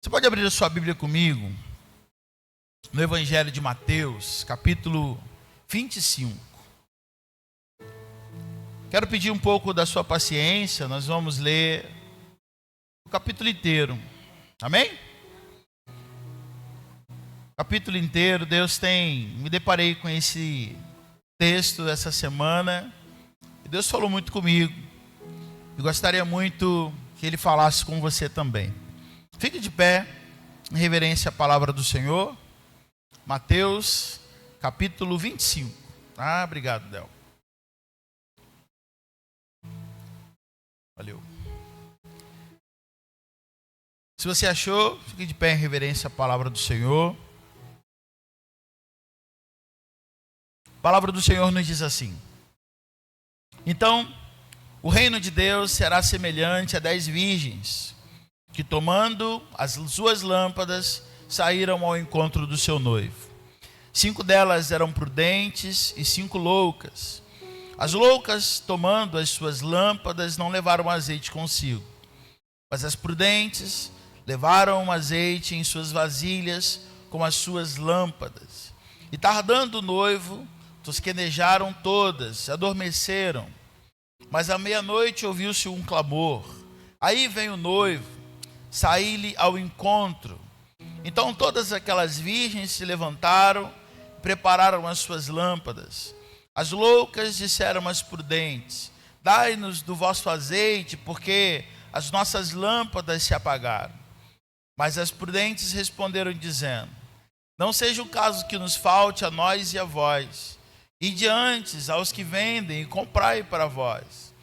Você pode abrir a sua Bíblia comigo no Evangelho de Mateus, capítulo 25. Quero pedir um pouco da sua paciência, nós vamos ler o capítulo inteiro. Amém? Capítulo inteiro. Me deparei com esse texto essa semana e Deus falou muito comigo. Eu gostaria muito que Ele falasse com você também. Fique de pé, em reverência à palavra do Senhor. Mateus, capítulo 25. Obrigado, Del. Valeu. Se você achou, fique de pé em reverência à palavra do Senhor. A palavra do Senhor nos diz assim: então, o reino de Deus será semelhante a 10 virgens, que tomando as suas lâmpadas, saíram ao encontro do seu noivo. 5 delas eram prudentes e 5 loucas. As loucas, tomando as suas lâmpadas, não levaram azeite consigo. Mas as prudentes levaram azeite em suas vasilhas com as suas lâmpadas. E tardando o noivo, tosquenejaram todas, adormeceram. Mas à meia-noite ouviu-se um clamor. Aí vem o noivo, saí-lhe ao encontro. Então todas aquelas virgens se levantaram, prepararam as suas lâmpadas. As loucas disseram às prudentes: dai-nos do vosso azeite, porque as nossas lâmpadas se apagaram. Mas as prudentes responderam dizendo: não seja o caso que nos falte a nós e a vós. Ide antes aos que vendem e comprai para vós.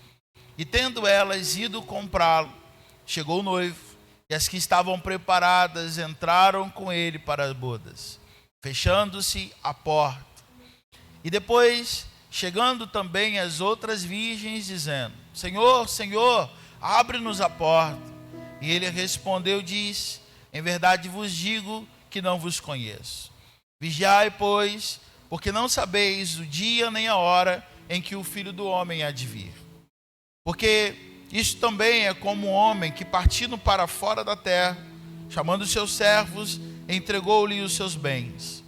E tendo elas ido comprá-lo, chegou o noivo, e as que estavam preparadas entraram com ele para as bodas, fechando-se a porta. E depois, chegando também as outras virgens, dizendo: Senhor, Senhor, abre-nos a porta. E ele respondeu, disse: em verdade vos digo que não vos conheço. Vigiai, pois, porque não sabeis o dia nem a hora em que o Filho do Homem há de vir. Porque isso também é como um homem que, partindo para fora da terra, chamando seus servos, entregou-lhe os seus bens.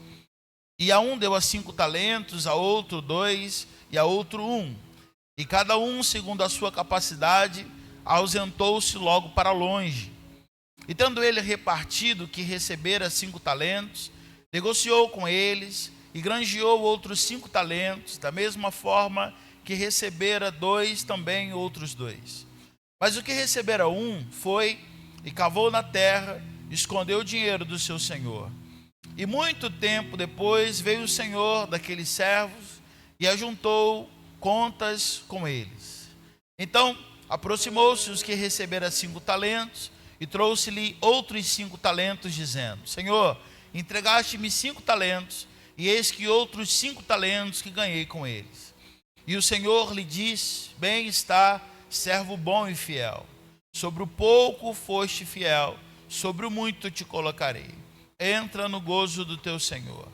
E a um deu 5 talentos, a outro 2, e a outro 1. E cada um, segundo a sua capacidade, ausentou-se logo para longe. E tendo ele repartido o que recebera 5 talentos, negociou com eles e granjeou outros 5 talentos, da mesma forma que recebera 2, também outros 2. Mas o que recebera 1 foi e cavou na terra, escondeu o dinheiro do seu senhor. E muito tempo depois veio o senhor daqueles servos e ajuntou contas com eles. Então aproximou-se os que recebera 5 talentos e trouxe-lhe outros 5 talentos, dizendo: Senhor, entregaste-me 5 talentos, e eis que outros 5 talentos que ganhei com eles. E o Senhor lhe disse: bem está, servo bom e fiel. Sobre o pouco foste fiel, sobre o muito te colocarei. Entra no gozo do teu Senhor.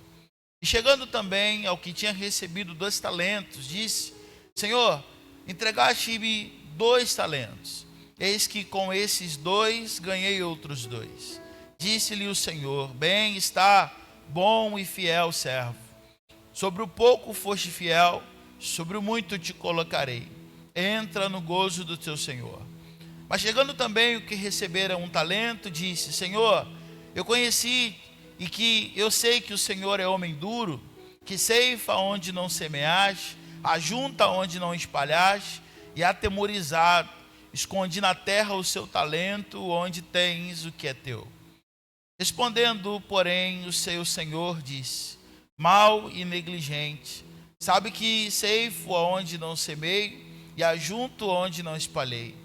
E chegando também ao que tinha recebido 2 talentos, disse: Senhor, entregaste-me 2 talentos. Eis que com esses 2 ganhei outros 2. Disse-lhe o Senhor: bem está, bom e fiel servo. Sobre o pouco foste fiel, sobre o muito te colocarei. Entra no gozo do teu Senhor. Mas chegando também o que recebera 1 talento, disse: Senhor, eu conheci e que eu sei que o Senhor é homem duro, que ceifa onde não semeaste, ajunta onde não espalhaste, e atemorizado, escondi na terra o seu talento, onde tens o que é teu. Respondendo, porém, o seu senhor disse: mau e negligente, sabe que ceifo onde não semeio e ajunto onde não espalhei.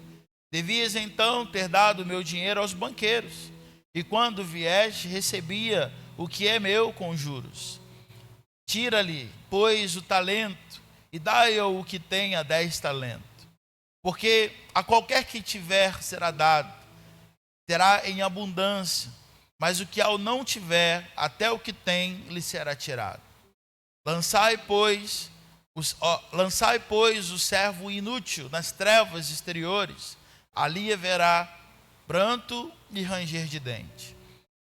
Devias então ter dado o meu dinheiro aos banqueiros, e quando vieste, recebia o que é meu com juros. Tira-lhe, pois, o talento, e dai-o o que tenha 10 talentos. Porque a qualquer que tiver será dado, terá em abundância, mas o que ao não tiver, até o que tem lhe será tirado. Lançai, pois, o servo inútil nas trevas exteriores, ali haverá pranto e ranger de dente.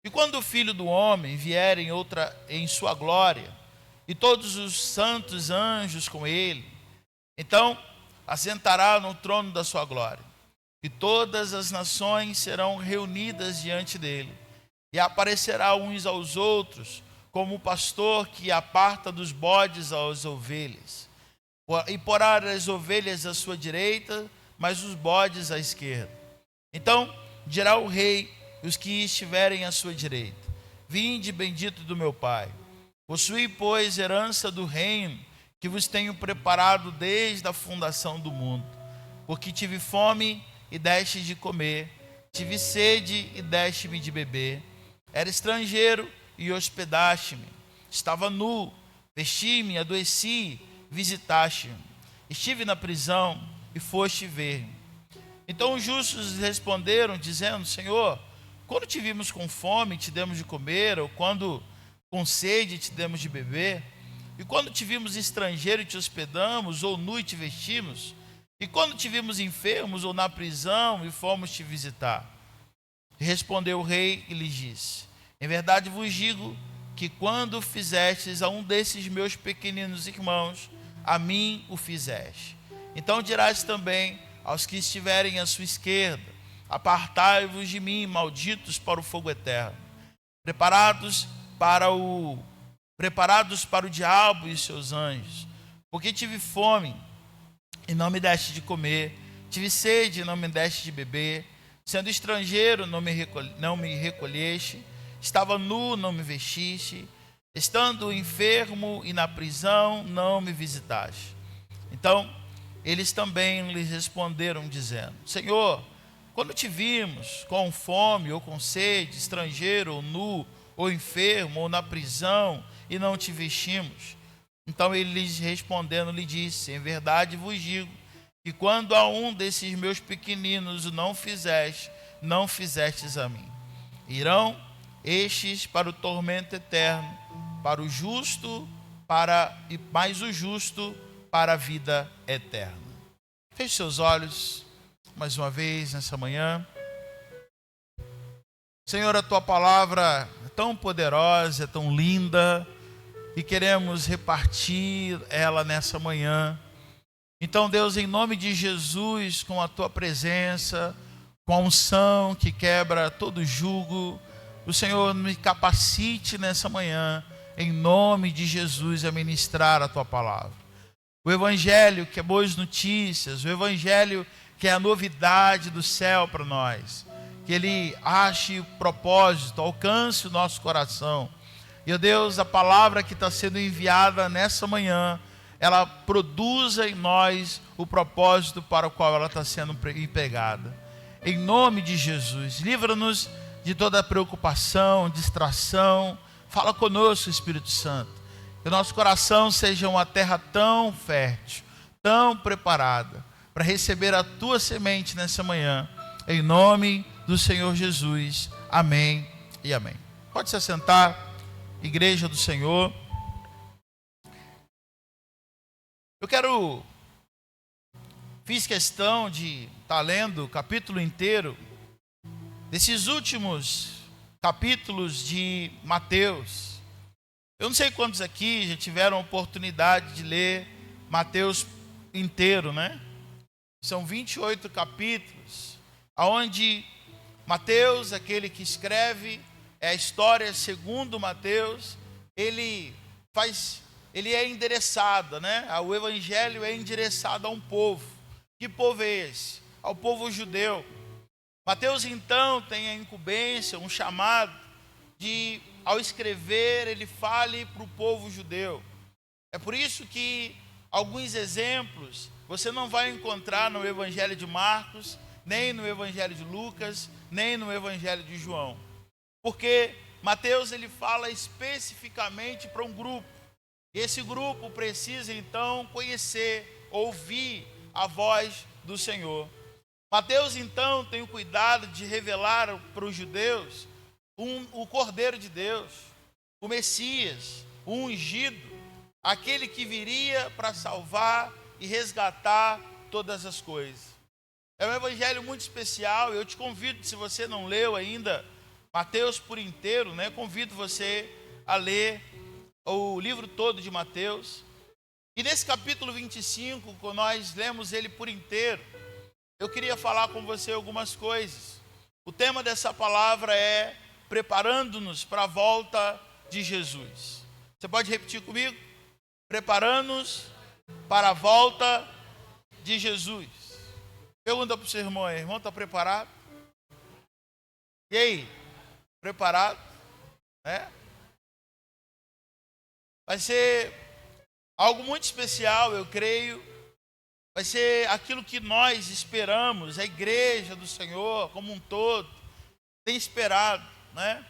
E quando o Filho do Homem vier em sua glória, e todos os santos anjos com ele, então assentará no trono da sua glória, e todas as nações serão reunidas diante dele, e aparecerá uns aos outros, como o pastor que aparta dos bodes as ovelhas, e porá as ovelhas à sua direita, mas os bodes à esquerda. Então dirá o rei os que estiverem à sua direita: vinde, bendito do meu Pai, possuí, pois, herança do reino que vos tenho preparado desde a fundação do mundo. Porque tive fome e deste de comer, tive sede e deste-me de beber, era estrangeiro e hospedaste-me, estava nu, vesti-me, adoeci, visitaste-me, estive na prisão e foste ver-me. Então os justos responderam, dizendo: Senhor, quando te vimos com fome, te demos de comer, ou quando com sede, te demos de beber? E quando te vimos estrangeiro, te hospedamos, ou nu e te vestimos? E quando te vimos enfermos, ou na prisão, e fomos te visitar? E respondeu o rei e lhes disse: em verdade vos digo que quando fizestes a um desses meus pequeninos irmãos, a mim o fizeste. Então dirás também aos que estiverem à sua esquerda: apartai-vos de mim, malditos, para o fogo eterno, preparados para o diabo e seus anjos. Porque tive fome e não me deste de comer, tive sede e não me deste de beber, sendo estrangeiro não me recolheste, estava nu, não me vestiste, estando enfermo e na prisão não me visitaste. Então eles também lhes responderam, dizendo: Senhor, quando te vimos com fome ou com sede, estrangeiro ou nu, ou enfermo, ou na prisão, e não te vestimos? Então ele lhes respondendo, lhe disse: em verdade vos digo que quando a um desses meus pequeninos não fizestes a mim. Irão estes para o tormento eterno, mas o justo para a vida eterna. Feche seus olhos mais uma vez nessa manhã. Senhor, a tua palavra é tão poderosa, é tão linda, e queremos repartir ela nessa manhã. Então, Deus, em nome de Jesus, com a tua presença, com a unção que quebra todo jugo, o Senhor me capacite nessa manhã, em nome de Jesus, a ministrar a tua palavra. O Evangelho que é boas notícias, o Evangelho que é a novidade do céu para nós, que ele ache o propósito, alcance o nosso coração. E, ó Deus, a palavra que está sendo enviada nessa manhã, ela produza em nós o propósito para o qual ela está sendo empregada. Em nome de Jesus, livra-nos de toda preocupação, distração. Fala conosco, Espírito Santo. Que o nosso coração seja uma terra tão fértil, tão preparada, para receber a tua semente nessa manhã. Em nome do Senhor Jesus. Amém e amém. Pode se assentar, igreja do Senhor. Fiz questão de estar lendo o capítulo inteiro desses últimos capítulos de Mateus. Eu não sei quantos aqui já tiveram a oportunidade de ler Mateus inteiro, né? São 28 capítulos, onde Mateus, aquele que escreve a história segundo Mateus, ele é endereçado, né? O evangelho é endereçado a um povo. Que povo é esse? Ao povo judeu. Mateus então tem a incumbência, um chamado de, ao escrever, ele fale para o povo judeu. É por isso que alguns exemplos você não vai encontrar no Evangelho de Marcos, nem no Evangelho de Lucas, nem no Evangelho de João. Porque Mateus ele fala especificamente para um grupo. E esse grupo precisa então conhecer, ouvir a voz do Senhor. Mateus então tem o cuidado de revelar para os judeus o Cordeiro de Deus, o Messias, o ungido, aquele que viria para salvar e resgatar todas as coisas. É um evangelho muito especial. Eu te convido, se você não leu ainda Mateus por inteiro, né? Convido você a ler o livro todo de Mateus. E nesse capítulo 25, quando nós lemos ele por inteiro, eu queria falar com você algumas coisas. O tema dessa palavra é preparando-nos para a volta de Jesus. Você pode repetir comigo? Preparando-nos para a volta de Jesus. Pergunta para o seu irmão aí, irmão, está preparado? E aí? Preparado? Vai ser algo muito especial, eu creio. Vai ser aquilo que nós esperamos, a igreja do Senhor como um todo tem esperado, né?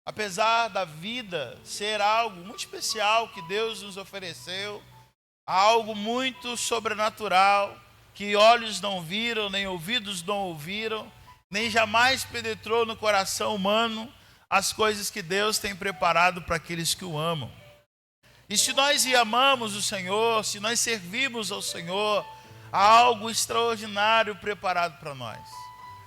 Apesar da vida ser algo muito especial que Deus nos ofereceu, algo muito sobrenatural, que olhos não viram, nem ouvidos não ouviram, nem jamais penetrou no coração humano as coisas que Deus tem preparado para aqueles que o amam. E se nós amamos o Senhor, se nós servimos ao Senhor, há algo extraordinário preparado para nós.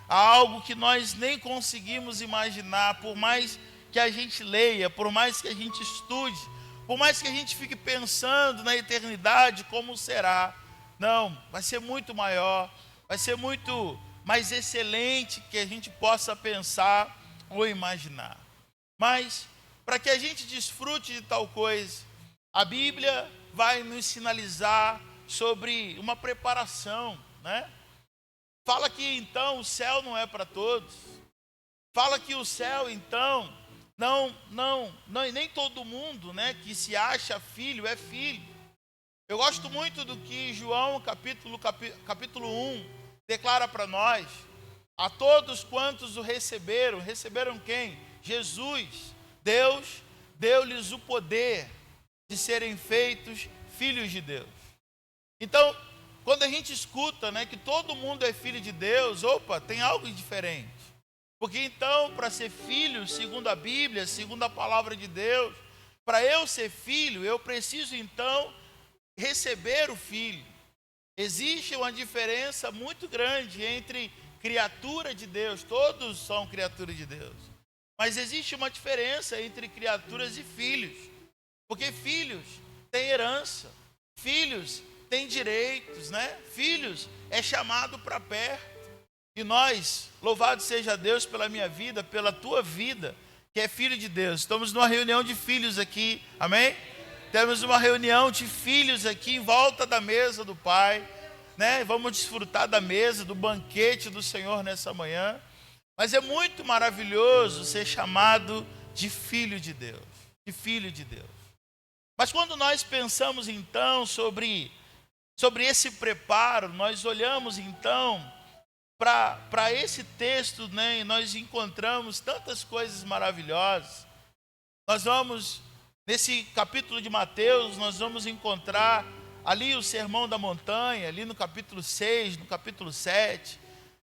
Há algo que nós nem conseguimos imaginar, por mais que a gente leia, por mais que a gente estude, por mais que a gente fique pensando na eternidade como será. Não, vai ser muito maior, vai ser muito mais excelente que a gente possa pensar ou imaginar. Mas, para que a gente desfrute de tal coisa, a Bíblia vai nos sinalizar sobre uma preparação, né? Fala que então o céu não é para todos. Fala que o céu então nem todo mundo, né, que se acha filho é filho. Eu gosto muito do que João capítulo 1 declara para nós. A todos quantos o receberam, receberam quem? Jesus. Deus deu-lhes o poder de serem feitos filhos de Deus. Então, quando a gente escuta, né, que todo mundo é filho de Deus, tem algo diferente. Porque então, para ser filho, segundo a Bíblia, segundo a palavra de Deus, para eu ser filho, eu preciso então receber o filho. Existe uma diferença muito grande entre criatura de Deus, todos são criaturas de Deus. Mas existe uma diferença entre criaturas e filhos. Porque filhos têm herança, filhos têm direitos, né? Filhos é chamado para perto. E nós, louvado seja Deus pela minha vida, pela tua vida, que é filho de Deus. Estamos numa reunião de filhos aqui, amém? Temos uma reunião de filhos aqui em volta da mesa do Pai, né? Vamos desfrutar da mesa, do banquete do Senhor nessa manhã. Mas é muito maravilhoso ser chamado de filho de Deus, de filho de Deus. Mas quando nós pensamos então sobre esse preparo, nós olhamos então para esse texto, né, e nós encontramos tantas coisas maravilhosas. Nós vamos, nesse capítulo de Mateus, nós vamos encontrar ali o Sermão da Montanha, ali no capítulo 6, no capítulo 7,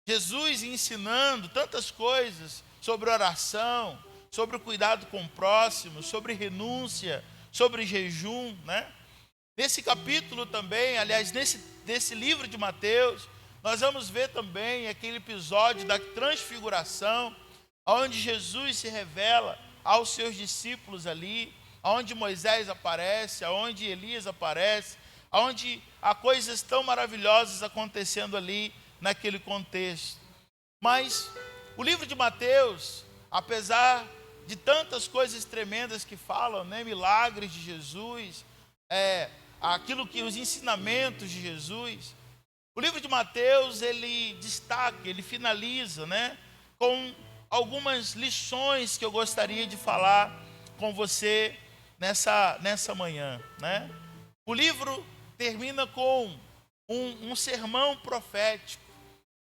Jesus ensinando tantas coisas sobre oração, sobre o cuidado com o próximo, sobre renúncia, sobre jejum, né? Nesse capítulo também, aliás, nesse livro de Mateus, nós vamos ver também aquele episódio da transfiguração, onde Jesus se revela aos seus discípulos ali, onde Moisés aparece, onde Elias aparece, onde há coisas tão maravilhosas acontecendo ali naquele contexto. Mas o livro de Mateus, apesar de tantas coisas tremendas que falam, né, milagres de Jesus, aquilo que os ensinamentos de Jesus, o livro de Mateus, ele destaca, ele finaliza, né, com algumas lições que eu gostaria de falar com você nessa manhã, né? O livro termina com um sermão profético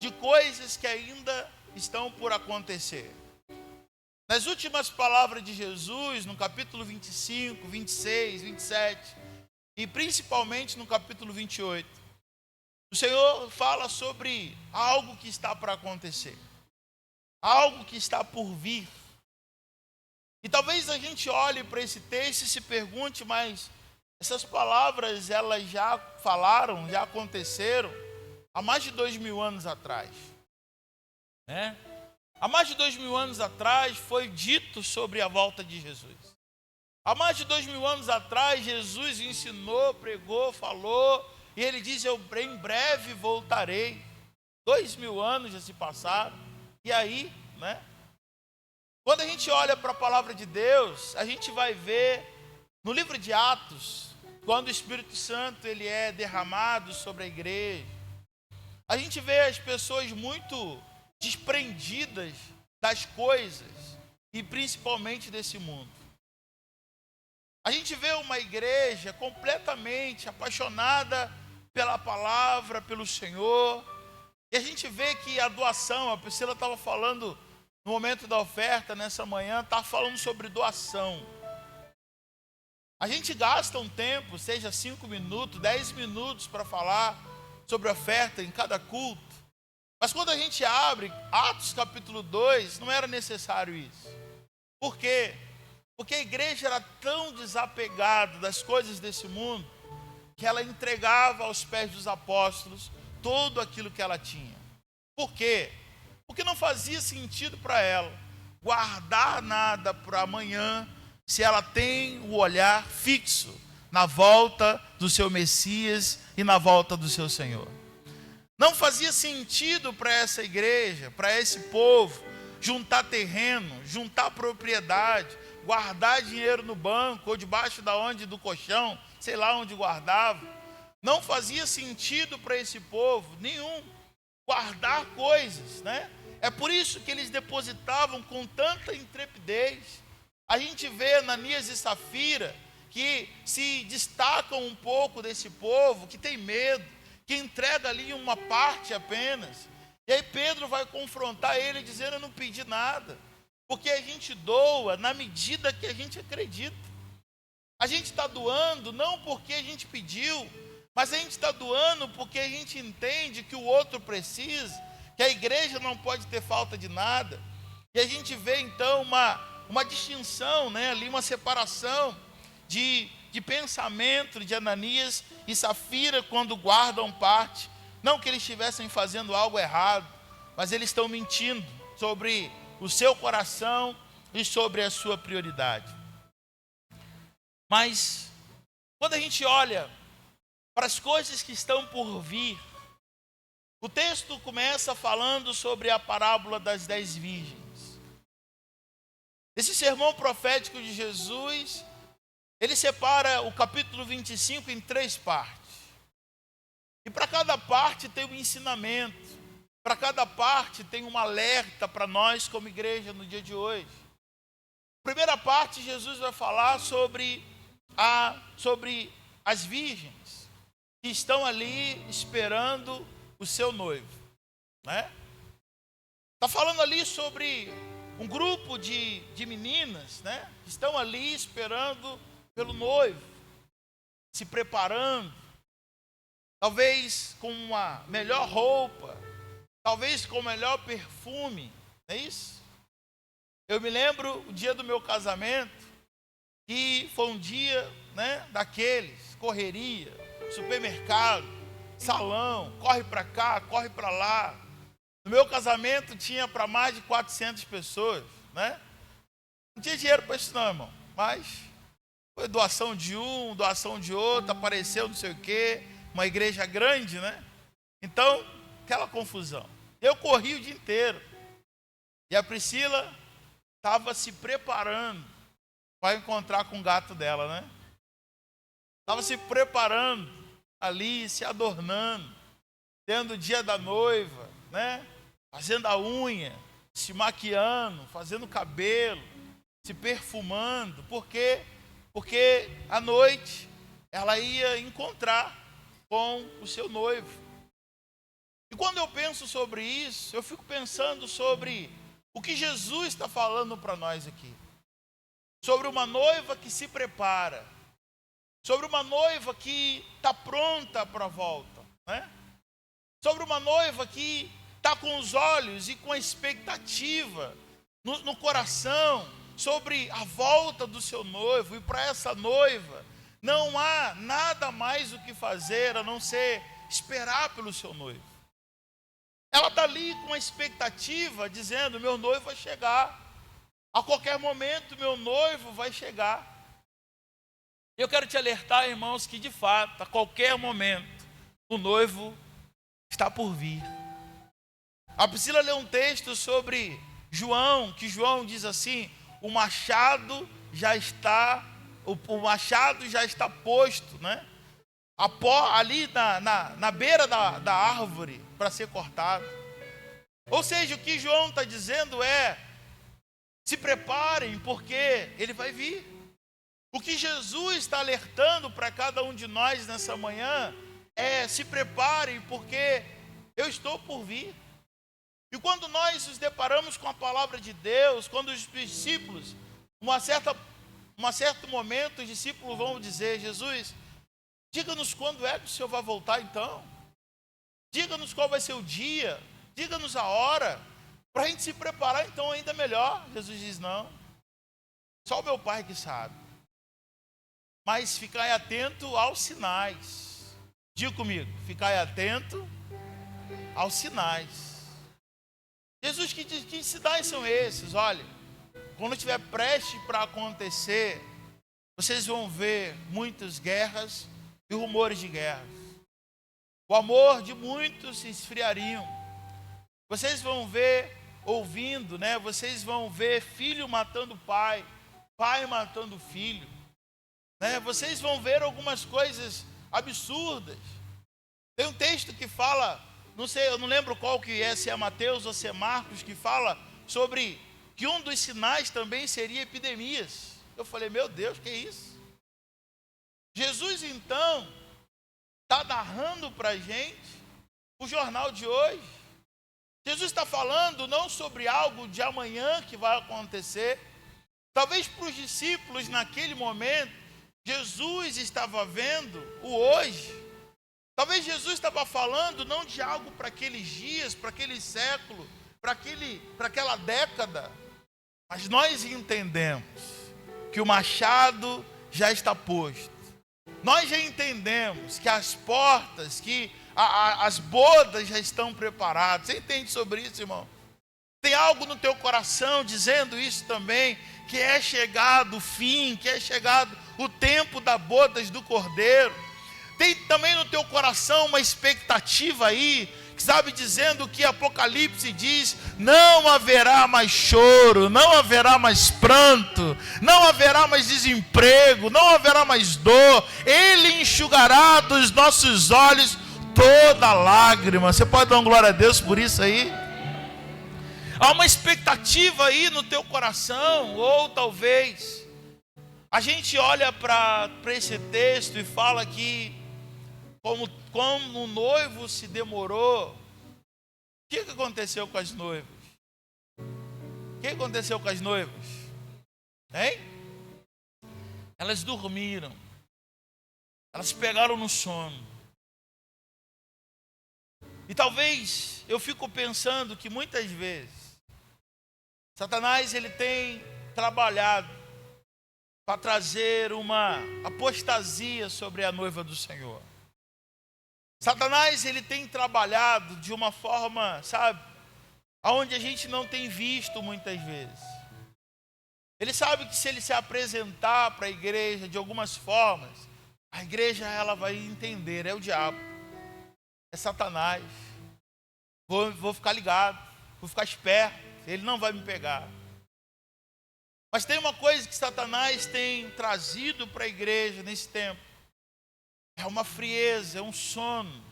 de coisas que ainda estão por acontecer. Nas últimas palavras de Jesus, no capítulo 25, 26, 27 e principalmente no capítulo 28, o Senhor fala sobre algo que está para acontecer, algo que está por vir. E talvez a gente olhe para esse texto e se pergunte, mas essas palavras elas já falaram, já aconteceram há mais de 2000 anos atrás, né? Há mais de 2000 anos atrás foi dito sobre a volta de Jesus. Há mais de 2000 anos atrás Jesus ensinou, pregou, falou, e ele diz: eu em breve voltarei. 2000 anos já se passaram, e aí, né? Quando a gente olha para a palavra de Deus, a gente vai ver no livro de Atos, quando o Espírito Santo ele é derramado sobre a igreja, a gente vê as pessoas muito desprendidas das coisas e principalmente desse mundo. A gente vê uma igreja completamente apaixonada pela palavra, pelo Senhor, e a gente vê que a doação, a Priscila estava falando no momento da oferta, nessa manhã, está falando sobre doação. A gente gasta um tempo, seja 5 minutos, 10 minutos para falar sobre oferta em cada culto. Mas quando a gente abre Atos capítulo 2, não era necessário isso. Por quê? Porque a igreja era tão desapegada das coisas desse mundo, que ela entregava aos pés dos apóstolos tudo aquilo que ela tinha. Por quê? Porque não fazia sentido para ela guardar nada para amanhã, se ela tem o olhar fixo na volta do seu Messias e na volta do seu Senhor. Não fazia sentido para essa igreja, para esse povo, juntar terreno, juntar propriedade, guardar dinheiro no banco ou debaixo do colchão, sei lá onde guardava. Não fazia sentido para esse povo nenhum guardar coisas, né? É por isso que eles depositavam com tanta intrepidez. A gente vê Ananias e Safira, que se destacam um pouco desse povo, que tem medo, que entrega ali uma parte apenas. E aí Pedro vai confrontar ele dizendo: eu não pedi nada, porque a gente doa na medida que a gente acredita. A gente está doando não porque a gente pediu, mas a gente está doando porque a gente entende que o outro precisa, que a igreja não pode ter falta de nada. E a gente vê então uma distinção, né, ali uma separação de pensamento de Ananias e Safira quando guardam parte. Não que eles estivessem fazendo algo errado, mas eles estão mentindo sobre o seu coração e sobre a sua prioridade. Mas quando a gente olha para as coisas que estão por vir, o texto começa falando sobre a parábola das 10 virgens. Esse sermão profético de Jesus, ele separa o capítulo 25 em 3 partes. E para cada parte tem um ensinamento, para cada parte tem um alerta para nós como igreja no dia de hoje. Primeira parte, Jesus vai falar sobre as virgens que estão ali esperando o seu noivo, né? Está falando ali sobre um grupo de meninas, né? Que estão ali esperando pelo noivo, se preparando, talvez com uma melhor roupa, talvez com o melhor perfume, não é isso? Eu me lembro o dia do meu casamento, que foi um dia, né, daqueles, correria, supermercado, salão, corre para cá, corre para lá. No meu casamento tinha para mais de 400 pessoas, né? Não tinha dinheiro para isso não, irmão, mas foi doação de um, doação de outro, apareceu não sei o quê, uma igreja grande, né? Então, aquela confusão. Eu corri o dia inteiro. E a Priscila estava se preparando para encontrar com o gato dela, né? Estava se preparando ali, se adornando, tendo o dia da noiva, né? Fazendo a unha, se maquiando, fazendo o cabelo, se perfumando. Por quê? Porque à noite ela ia encontrar com o seu noivo. E quando eu penso sobre isso, eu fico pensando sobre o que Jesus está falando para nós aqui. Sobre uma noiva que se prepara, sobre uma noiva que está pronta para a volta, né? Sobre uma noiva que está com os olhos e com a expectativa no coração sobre a volta do seu noivo. E para essa noiva não há nada mais o que fazer a não ser esperar pelo seu noivo. Ela está ali com uma expectativa, dizendo: meu noivo vai chegar. A qualquer momento, meu noivo vai chegar. Eu quero te alertar, irmãos, que de fato, a qualquer momento, o noivo está por vir. A Priscila leu um texto sobre João, que João diz assim: o machado já está posto, né? Ali na beira da árvore para ser cortado. Ou seja, o que João está dizendo é: se preparem, porque ele vai vir. O que Jesus está alertando para cada um de nós nessa manhã é: se preparem, porque eu estou por vir. E quando nós nos deparamos com a palavra de Deus, quando os discípulos, um certo momento, os discípulos vão dizer: Jesus, diga-nos quando é que o Senhor vai voltar então. Diga-nos qual vai ser o dia, diga-nos a hora, para a gente se preparar então ainda melhor. Jesus diz: não, só o meu Pai que sabe. Mas ficai atento aos sinais. Diga comigo: ficai atento aos sinais. Jesus, que sinais são esses? Olha, quando estiver prestes para acontecer, vocês vão ver muitas guerras e rumores de guerras. O amor de muitos se esfriariam. Vocês vão ver, ouvindo, né? Vocês vão ver filho matando pai, pai matando filho, né? Vocês vão ver algumas coisas absurdas. Tem um texto que fala, não sei, eu não lembro qual que é, se é Mateus ou se é Marcos, que fala sobre que um dos sinais também seria epidemias. Eu falei: meu Deus, que é isso? Jesus então está narrando para a gente o jornal de hoje. Jesus está falando não sobre algo de amanhã que vai acontecer. Talvez para os discípulos naquele momento, Jesus estava vendo o hoje. Talvez Jesus estava falando não de algo para aqueles dias, para aquele século, para aquela década. Mas nós entendemos que o machado já está posto. Nós já entendemos que as portas, que as bodas já estão preparadas. Você entende sobre isso, irmão? Tem algo no teu coração dizendo isso também, que é chegado o fim, que é chegado o tempo das bodas do Cordeiro. Tem também no teu coração uma expectativa aí, sabe, dizendo que Apocalipse diz: não haverá mais choro, não haverá mais pranto, não haverá mais desemprego, não haverá mais dor. Ele enxugará dos nossos olhos toda lágrima. Você pode dar uma glória a Deus por isso aí? Há uma expectativa aí no teu coração, ou talvez a gente olha para esse texto e fala que como o noivo se demorou. O que aconteceu com as noivas? O que aconteceu com as noivas? Hein? Elas dormiram. Elas pegaram no sono. E talvez eu fico pensando que muitas vezes Satanás ele tem trabalhado para trazer uma apostasia sobre a noiva do Senhor. Satanás ele tem trabalhado de uma forma, sabe, aonde a gente não tem visto muitas vezes. Ele sabe que se ele se apresentar para a igreja de algumas formas, a igreja ela vai entender: é o diabo, é Satanás. Vou ficar ligado, vou ficar esperto, ele não vai me pegar. Mas tem uma coisa que Satanás tem trazido para a igreja nesse tempo: é uma frieza, é um sono,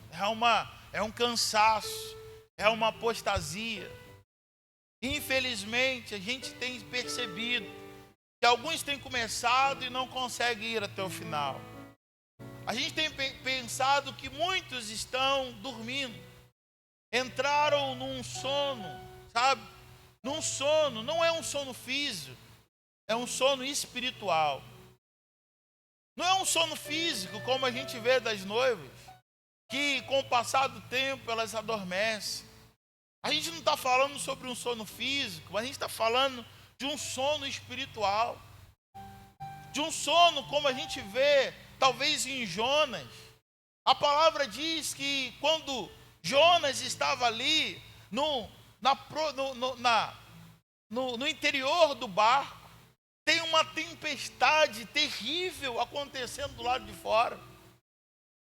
é um cansaço, é uma apostasia. Infelizmente, a gente tem percebido que alguns têm começado e não conseguem ir até o final. A gente tem pensado que muitos estão dormindo, entraram num sono, sabe? Num sono, não é um sono físico, é um sono espiritual. Não é um sono físico, como a gente vê das noivas, que com o passar do tempo elas adormecem. A gente não está falando sobre um sono físico, mas a gente está falando de um sono espiritual. De um sono como a gente vê, talvez em Jonas. A palavra diz que quando Jonas estava ali, no interior do barco, tem uma tempestade terrível acontecendo do lado de fora.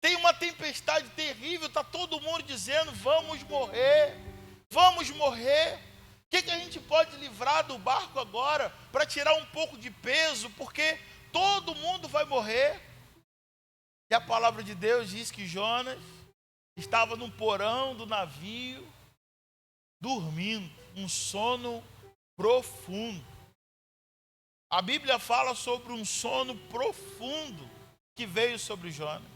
Tem uma tempestade terrível, está todo mundo dizendo, vamos morrer, vamos morrer. O que a gente pode livrar do barco agora para tirar um pouco de peso, porque todo mundo vai morrer. E a palavra de Deus diz que Jonas estava no porão do navio, dormindo, um sono profundo. A Bíblia fala sobre um sono profundo que veio sobre Jonas.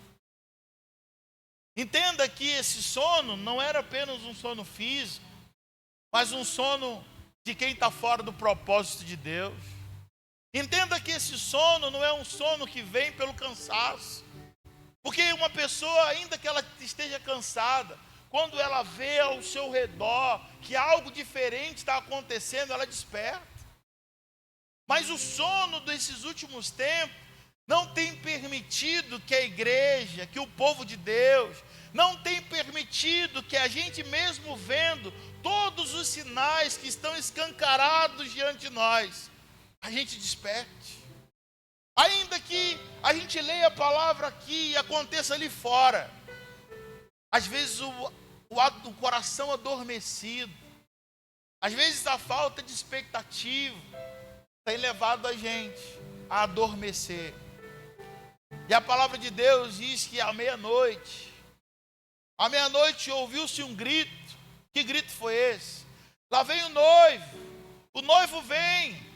Entenda que esse sono não era apenas um sono físico, mas um sono de quem está fora do propósito de Deus. Entenda que esse sono não é um sono que vem pelo cansaço. Porque uma pessoa, ainda que ela esteja cansada, quando ela vê ao seu redor que algo diferente está acontecendo, ela desperta. Mas o sono desses últimos tempos não tem permitido que a igreja, que o povo de Deus, não tem permitido que a gente, mesmo vendo todos os sinais que estão escancarados diante de nós, a gente desperte. Ainda que a gente leia a palavra aqui e aconteça ali fora, às vezes o coração adormecido, às vezes a falta de expectativa tem levado a gente a adormecer. E a palavra de Deus diz que à meia-noite ouviu-se um grito. Que grito foi esse? Lá vem o noivo vem.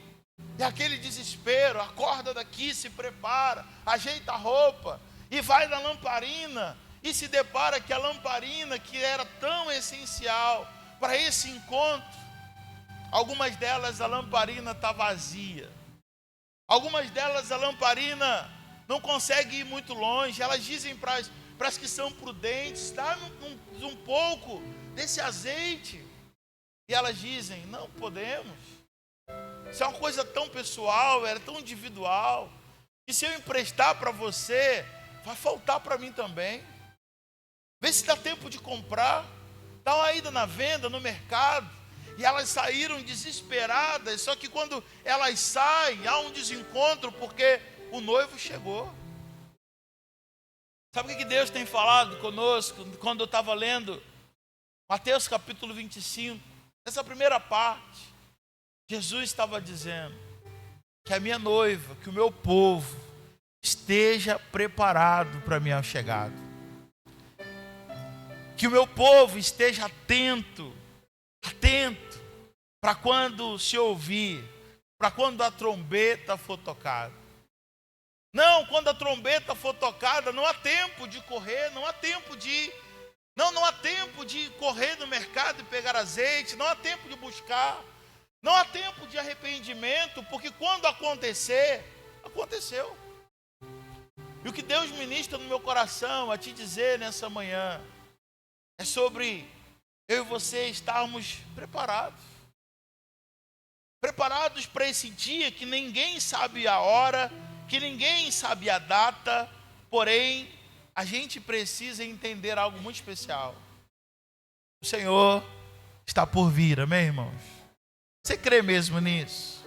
E aquele desespero, acorda daqui, se prepara, ajeita a roupa e vai na lamparina e se depara que a lamparina que era tão essencial para esse encontro, algumas delas a lamparina está vazia. Algumas delas a lamparina não consegue ir muito longe. Elas dizem para as que são prudentes, dá um pouco desse azeite. E elas dizem, não podemos. Isso é uma coisa tão pessoal, era tão individual, que se eu emprestar para você, vai faltar para mim também. Vê se dá tempo de comprar. Dá uma ida na venda, no mercado. E elas saíram desesperadas, só que quando elas saem, há um desencontro, porque o noivo chegou. Sabe o que Deus tem falado conosco quando eu estava lendo Mateus capítulo 25? Nessa primeira parte, Jesus estava dizendo que a minha noiva, que o meu povo esteja preparado para a minha chegada. Que o meu povo esteja atento para quando se ouvir, para quando a trombeta for tocada. Não, quando a trombeta for tocada, não há tempo de correr, não há tempo de correr no mercado e pegar azeite, não há tempo de buscar, não há tempo de arrependimento, porque quando acontecer, aconteceu. E o que Deus ministra no meu coração a te dizer nessa manhã é sobre eu e você estarmos preparados para esse dia que ninguém sabe a hora, que ninguém sabe a data, porém a gente precisa entender algo muito especial. O Senhor está por vir, amém, irmãos? Você crê mesmo nisso?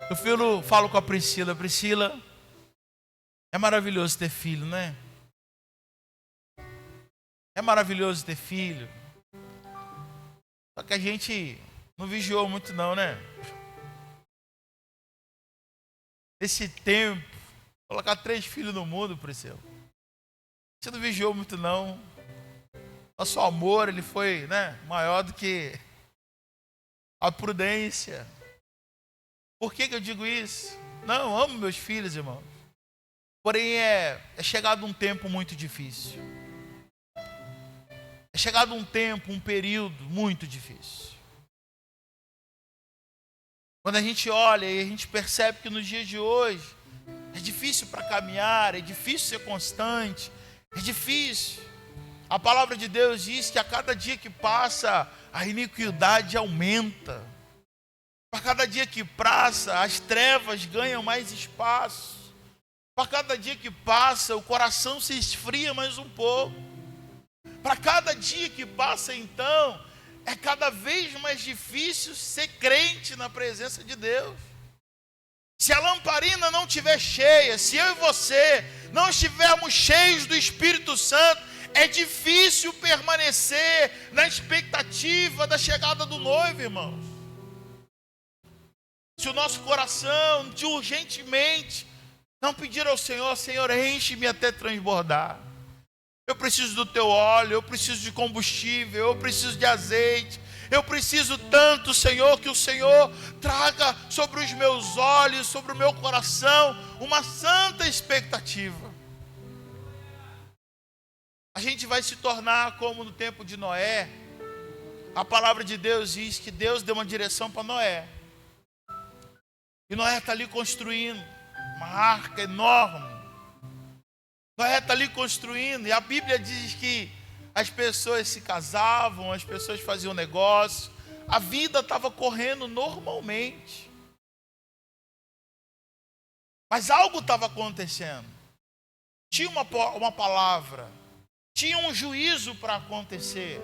Eu falo com a Priscila. Priscila, é maravilhoso ter filho, né? É maravilhoso ter filho. Só que a gente não vigiou muito não, né? Esse tempo, colocar 3 filhos no mundo, Priscila. Você não vigiou muito não. Nosso amor, ele foi, né, maior do que a prudência. Por que eu digo isso? Não, eu amo meus filhos, irmão. Porém, é chegado um tempo muito difícil. É chegado um tempo, um período muito difícil. Quando a gente olha e a gente percebe que nos dias de hoje é difícil para caminhar, é difícil ser constante, é difícil. A palavra de Deus diz que a cada dia que passa, a iniquidade aumenta. A cada dia que passa, as trevas ganham mais espaço. A cada dia que passa, o coração se esfria mais um pouco. Para cada dia que passa, então, é cada vez mais difícil ser crente na presença de Deus. Se a lamparina não estiver cheia, se eu e você não estivermos cheios do Espírito Santo, é difícil permanecer na expectativa da chegada do noivo, irmãos. Se o nosso coração, de urgentemente, não pedir ao Senhor: Senhor, enche-me até transbordar. Eu preciso do teu óleo, eu preciso de combustível, eu preciso de azeite. Eu preciso tanto, Senhor, que o Senhor traga sobre os meus olhos, sobre o meu coração, uma santa expectativa. A gente vai se tornar como no tempo de Noé. A palavra de Deus diz que Deus deu uma direção para Noé. E Noé está ali construindo uma arca enorme. Noé está ali construindo, e a Bíblia diz que as pessoas se casavam, as pessoas faziam negócio, a vida estava correndo normalmente. Mas algo estava acontecendo. Tinha uma palavra, tinha um juízo para acontecer.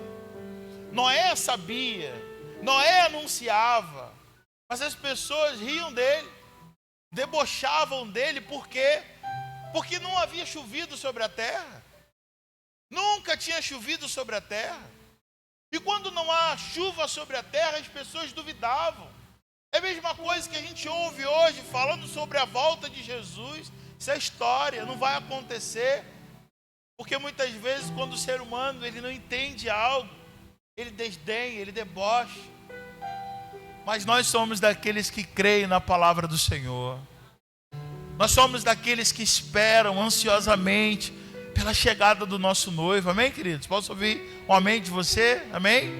Noé sabia, Noé anunciava, mas as pessoas riam dele, debochavam dele, por quê? Porque não havia chovido sobre a terra. Nunca tinha chovido sobre a terra. E quando não há chuva sobre a terra, as pessoas duvidavam. É a mesma coisa que a gente ouve hoje falando sobre a volta de Jesus. Isso é história, não vai acontecer. Porque muitas vezes quando o ser humano ele não entende algo, ele desdenha, ele debocha. Mas nós somos daqueles que creem na palavra do Senhor. Nós somos daqueles que esperam ansiosamente pela chegada do nosso noivo. Amém, queridos? Posso ouvir um amém de você? Amém?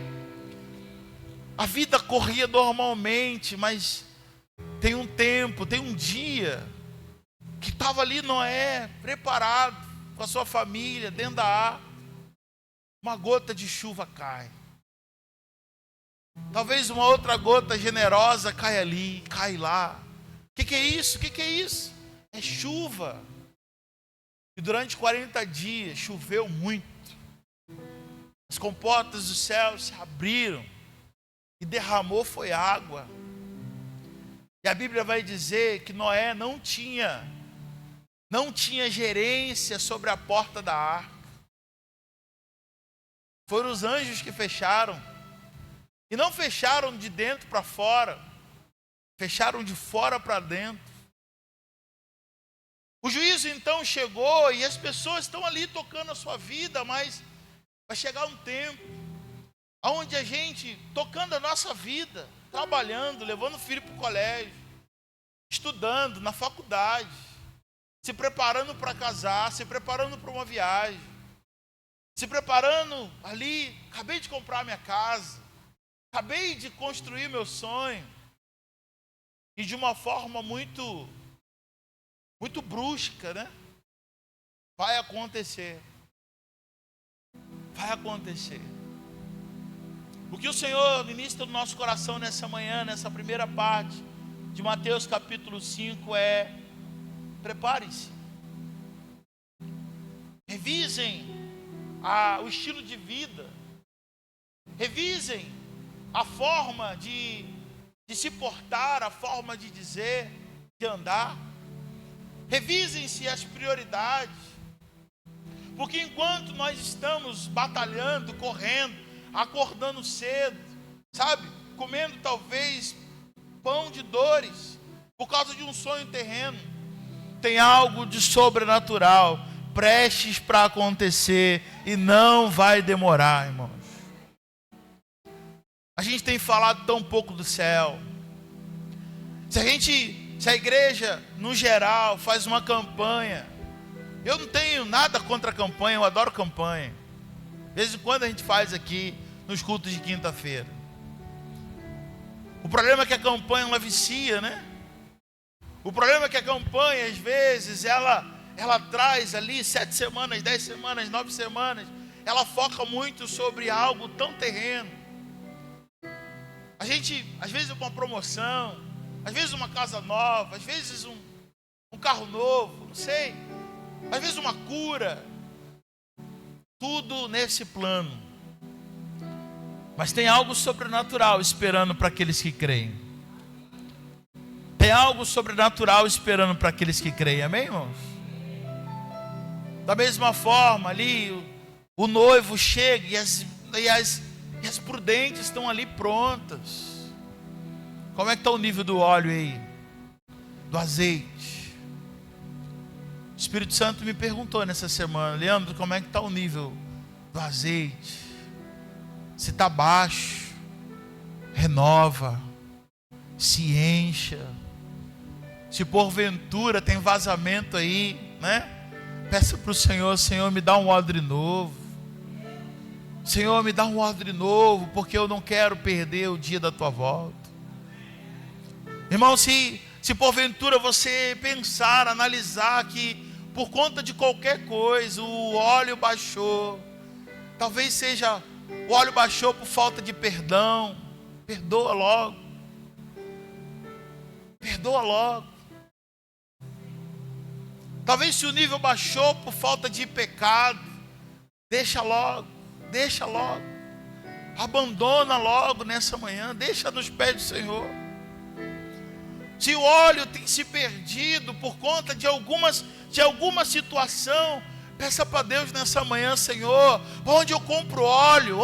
A vida corria normalmente, mas tem um tempo, tem um dia que estava ali Noé preparado com a sua família dentro da arca. Uma gota de chuva cai. Talvez uma outra gota generosa cai ali, cai lá. O que é isso? O que é isso? É chuva. E durante 40 dias choveu muito. As comportas do céu se abriram e derramou foi água. E a Bíblia vai dizer que Noé não tinha gerência sobre a porta da arca. Foram os anjos que fecharam. E não fecharam de dentro para fora, fecharam de fora para dentro. O juízo então chegou e as pessoas estão ali tocando a sua vida, mas vai chegar um tempo onde a gente, tocando a nossa vida, trabalhando, levando o filho para o colégio, estudando na faculdade, se preparando para casar, se preparando para uma viagem, se preparando ali, acabei de comprar minha casa, acabei de construir meu sonho, e de uma forma muito brusca, né? Vai acontecer. Vai acontecer. O que o Senhor ministra no nosso coração nessa manhã, nessa primeira parte de Mateus capítulo 5 é: prepare-se. Revisem o estilo de vida. Revisem a forma de se portar, a forma de dizer, de andar. Revisem-se as prioridades. Porque enquanto nós estamos batalhando, correndo, acordando cedo, sabe? Comendo talvez pão de dores, por causa de um sonho terreno, tem algo de sobrenatural prestes para acontecer e não vai demorar, irmãos. A gente tem falado tão pouco do céu. Se a igreja, no geral, faz uma campanha, eu não tenho nada contra a campanha, eu adoro campanha. De vez em quando a gente faz aqui, nos cultos de quinta-feira. O problema é que a campanha ela vicia, né? O problema é que a campanha, às vezes, ela traz ali 7 semanas, 10 semanas, 9 semanas, ela foca muito sobre algo tão terreno. A gente, às vezes, uma promoção, às vezes uma casa nova, às vezes um carro novo, não sei. Às vezes uma cura. tudo nesse plano. Mas tem algo sobrenatural esperando para aqueles que creem. Tem algo sobrenatural esperando para aqueles que creem, amém, irmãos? Da mesma forma, ali o noivo chega e as prudentes estão ali prontas. Como é que está o nível do óleo aí? Do azeite? O Espírito Santo me perguntou nessa semana: Leandro, como é que está o nível do azeite? Se está baixo, renova, se encha. Se porventura tem vazamento aí, né? Peça para o Senhor: Senhor, me dá um odre novo. Senhor, me dá um odre novo, porque eu não quero perder o dia da tua volta. Irmão, se porventura você pensar, analisar que por conta de qualquer coisa o óleo baixou, talvez seja o óleo baixou por falta de perdão, perdoa logo. Perdoa logo. Talvez se o nível baixou por falta de pecado, deixa logo. Abandona logo nessa manhã, deixa nos pés do Senhor. Se o óleo tem se perdido por conta de alguma situação, peça para Deus nessa manhã: Senhor, onde eu compro óleo?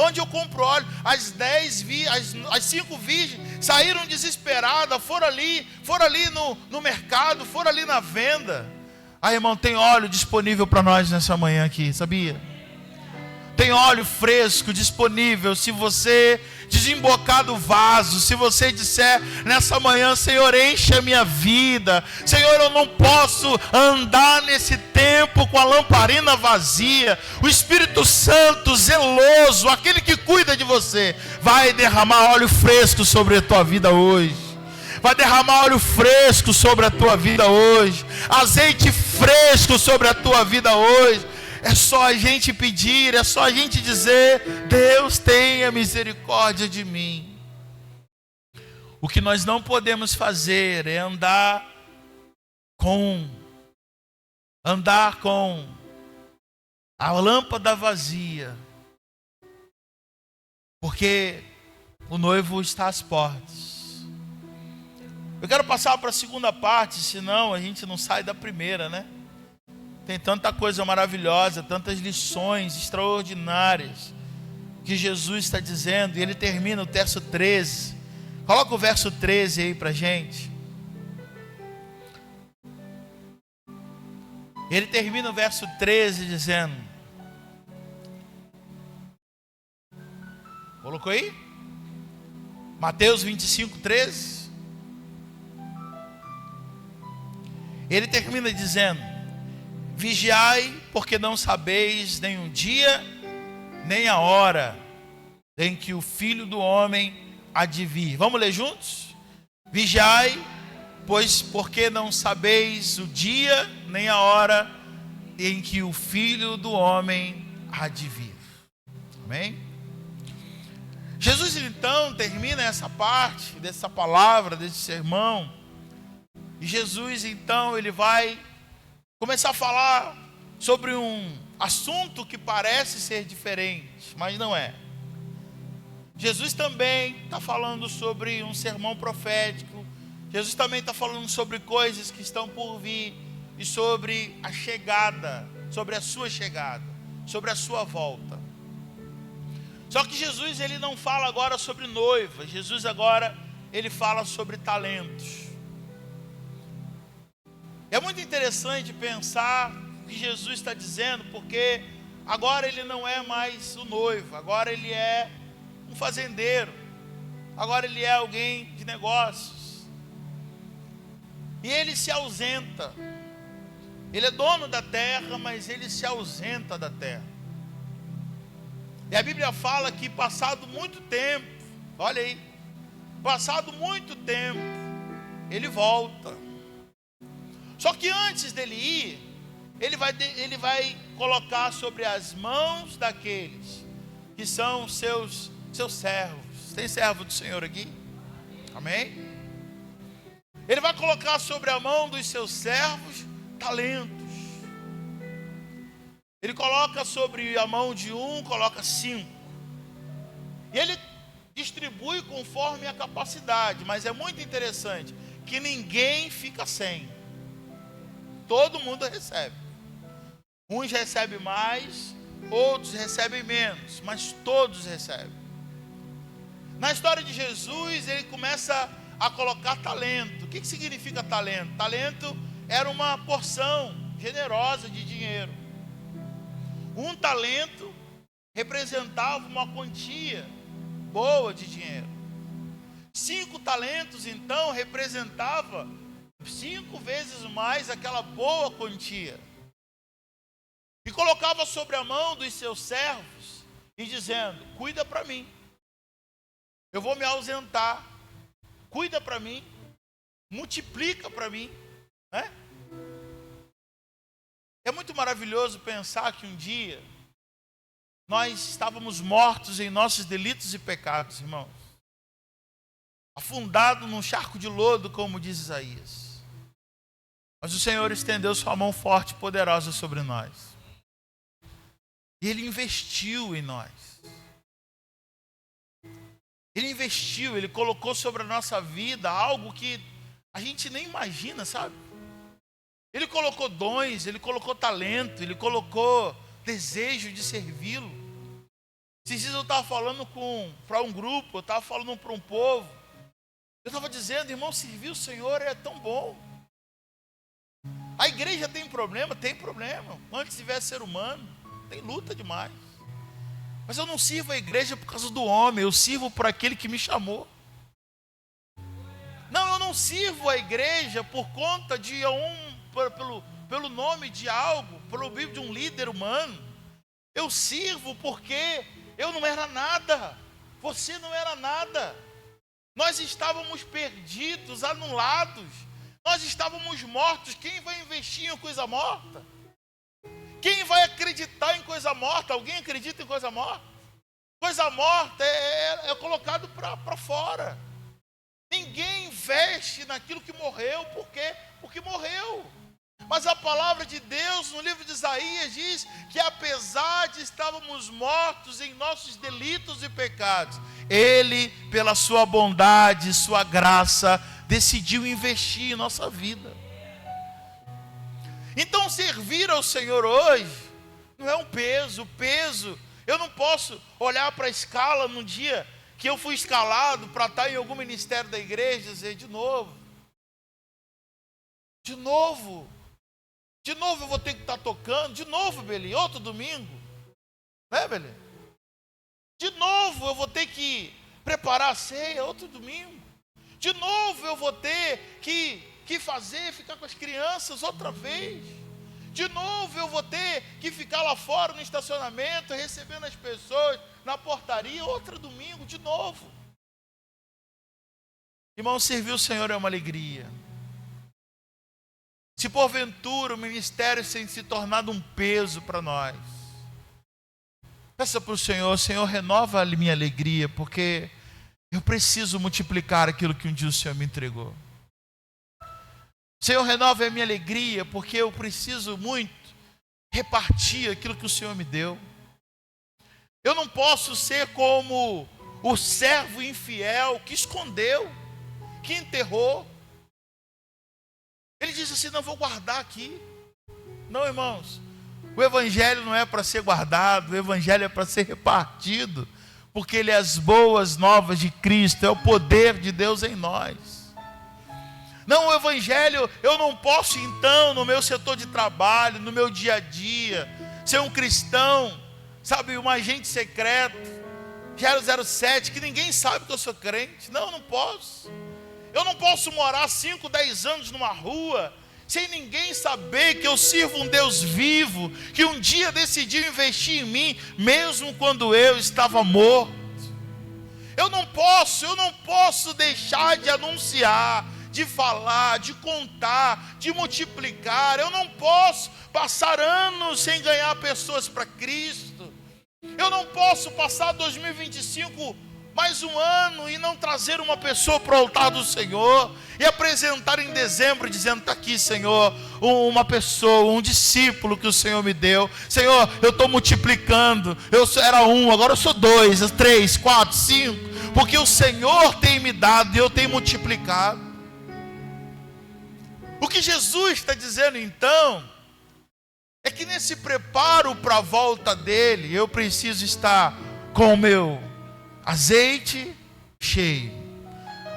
As 5 virgens saíram desesperadas, foram ali no mercado, foram ali na venda. Irmão, tem óleo disponível para nós nessa manhã aqui, sabia? Tem óleo fresco disponível. Se você desembocar do vaso, se você disser nessa manhã: Senhor, enche a minha vida. Senhor, eu não posso andar nesse tempo com a lamparina vazia. O Espírito Santo zeloso, aquele que cuida de você, vai derramar óleo fresco sobre a tua vida hoje. Vai derramar óleo fresco sobre a tua vida hoje. Azeite fresco sobre a tua vida hoje. É só a gente pedir, é só a gente dizer: Deus, tenha misericórdia de mim. O que nós não podemos fazer é andar com a lâmpada vazia, porque o noivo está às portas. Eu quero passar para a segunda parte, senão a gente não sai da primeira, né? Tem tanta coisa maravilhosa, tantas lições extraordinárias que Jesus está dizendo. E ele termina o verso 13. Coloca o verso 13 aí para a gente. Ele termina o verso 13 dizendo... Colocou aí? Mateus 25, 13. Ele termina dizendo: vigiai, porque não sabeis nem o dia, nem a hora em que o Filho do Homem há de vir. Vamos ler juntos? Vigiai, pois porque não sabeis o dia, nem a hora em que o Filho do Homem há de vir. Amém? Jesus então termina essa parte dessa palavra, desse sermão. E Jesus então ele vai começar a falar sobre um assunto que parece ser diferente, mas não é. Jesus também está falando sobre um sermão profético. Jesus também está falando sobre coisas que estão por vir e sobre a chegada, sobre a sua chegada, sobre a sua volta. Só que Jesus ele não fala agora sobre noiva. Jesus agora ele fala sobre talentos. É muito interessante pensar o que Jesus está dizendo, porque agora ele não é mais o noivo, agora ele é um fazendeiro, agora ele é alguém de negócios. E ele se ausenta. Ele é dono da terra, mas ele se ausenta da terra. E a Bíblia fala que passado muito tempo, olha aí, passado muito tempo, ele volta. Só que antes dele ir, ele vai colocar sobre as mãos daqueles que são seus servos. Tem servo do Senhor aqui? Amém? Ele vai colocar sobre a mão dos seus servos talentos. Ele coloca sobre a mão de um, coloca 5. E ele distribui conforme a capacidade. Mas é muito interessante que ninguém fica sem. Todo mundo recebe. Uns recebem mais, outros recebem menos, mas todos recebem. Na história de Jesus, ele começa a colocar talento. O que significa talento? Talento era uma porção generosa de dinheiro. Um talento representava uma quantia boa de dinheiro. 5 talentos, então, representava 5 vezes mais aquela boa quantia. E colocava sobre a mão dos seus servos e dizendo: cuida para mim. Eu vou me ausentar. Cuida para mim. Multiplica para mim. Né? É muito maravilhoso pensar que um dia nós estávamos mortos em nossos delitos e pecados, irmãos. Afundado num charco de lodo, como diz Isaías. Mas o Senhor estendeu sua mão forte e poderosa sobre nós. E Ele investiu em nós. Ele investiu, Ele colocou sobre a nossa vida algo que a gente nem imagina, sabe? Ele colocou dons, Ele colocou talento, Ele colocou desejo de servi-lo. Esses dias eu estava falando para um grupo, eu estava falando para um povo. Eu estava dizendo: irmão, servir o Senhor é tão bom. A igreja tem problema? Tem problema. Antes tivesse ser humano, tem luta demais. Mas eu não sirvo a igreja por causa do homem, eu sirvo por aquele que me chamou. Não, eu não sirvo a igreja por conta de pelo nome de algo, pelo nome de um líder humano. Eu sirvo porque eu não era nada, você não era nada. Nós estávamos perdidos, anulados. Nós estávamos mortos. Quem vai investir em coisa morta? Quem vai acreditar em coisa morta? Alguém acredita em coisa morta? Coisa morta é colocado para fora. Ninguém investe naquilo que morreu. Por quê? Porque morreu. Mas a palavra de Deus no livro de Isaías diz que apesar de estarmos mortos em nossos delitos e pecados, Ele, pela sua bondade, sua graça, decidiu investir em nossa vida. Então servir ao Senhor hoje não é um peso. Eu não posso olhar para a escala no dia que eu fui escalado para estar em algum ministério da igreja e dizer: de novo eu vou ter que estar tocando, de novo, Beli, outro domingo, né, Beli? De novo eu vou ter que preparar a ceia, outro domingo. De novo eu vou ter que ficar com as crianças outra vez. De novo eu vou ter que ficar lá fora no estacionamento, recebendo as pessoas na portaria, outro domingo, de novo. Irmão, servir o Senhor é uma alegria. Se porventura o ministério tem se tornado um peso para nós, peça para o Senhor: Senhor, renova a minha alegria, porque eu preciso multiplicar aquilo que um dia o Senhor me entregou. Senhor, renova a minha alegria, porque eu preciso muito repartir aquilo que o Senhor me deu. Eu não posso ser como o servo infiel que escondeu, que enterrou. Ele disse assim: não, vou guardar aqui. Não, irmãos, o evangelho não é para ser guardado, o evangelho é para ser repartido, porque ele é as boas novas de Cristo, é o poder de Deus em nós. Não, o evangelho, eu não posso então, no meu setor de trabalho, no meu dia a dia, ser um cristão, sabe, um agente secreto, 007, que ninguém sabe que eu sou crente. Não, eu não posso. Eu não posso morar 5, 10 anos numa rua, sem ninguém saber que eu sirvo um Deus vivo, que um dia decidiu investir em mim, mesmo quando eu estava morto. Eu não posso deixar de anunciar, de falar, de contar, de multiplicar. Eu não posso passar anos sem ganhar pessoas para Cristo. Eu não posso passar 2025 mais um ano e não trazer uma pessoa para o altar do Senhor e apresentar em dezembro dizendo: está aqui, Senhor, uma pessoa, um discípulo que o Senhor me deu. Senhor, eu estou multiplicando, eu era um, agora eu sou 2, 3, 4, 5, porque o Senhor tem me dado e eu tenho multiplicado. O que Jesus está dizendo então é que nesse preparo para a volta dele, eu preciso estar com o meu azeite cheio,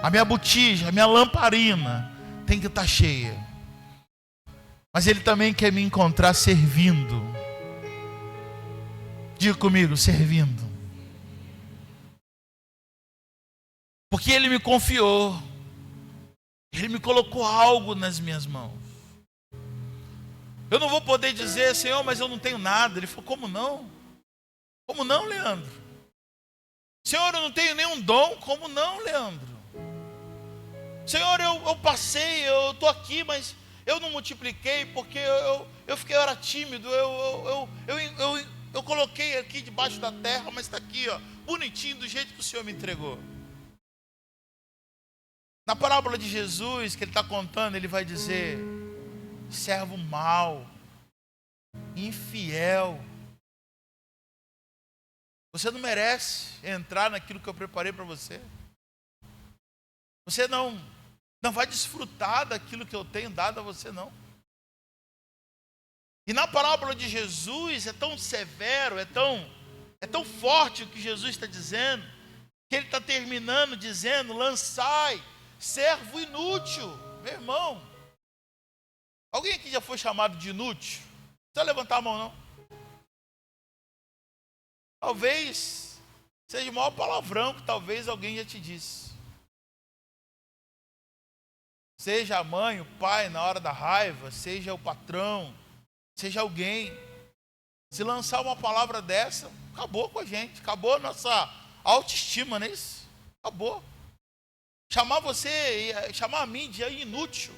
a minha botija, a minha lamparina tem que estar cheia. Mas ele também quer me encontrar servindo. Diga comigo, servindo. Porque ele me confiou, ele me colocou algo nas minhas mãos. Eu não vou poder dizer: Senhor, mas eu não tenho nada. Ele falou: como não? Como não, Leandro? Senhor, eu não tenho nenhum dom. Como não, Leandro? Senhor, eu passei, eu estou aqui, mas eu não multipliquei porque eu era tímido. Eu coloquei aqui debaixo da terra, mas está aqui, ó, bonitinho, do jeito que o Senhor me entregou. Na parábola de Jesus que ele está contando, ele vai dizer: servo mau, infiel, você não merece entrar naquilo que eu preparei para você. Você não vai desfrutar daquilo que eu tenho dado a você, não. E na parábola de Jesus é tão severo, é tão forte o que Jesus está dizendo, que ele está terminando dizendo: lançai, servo inútil. Meu irmão, alguém aqui já foi chamado de inútil? Não precisa levantar a mão, não. Talvez seja o maior palavrão que talvez alguém já te disse. Seja a mãe, o pai na hora da raiva, seja o patrão, seja alguém. Se lançar uma palavra dessa, acabou com a gente, acabou a nossa autoestima, não é isso? Acabou. Chamar você, chamar a mim de inútil.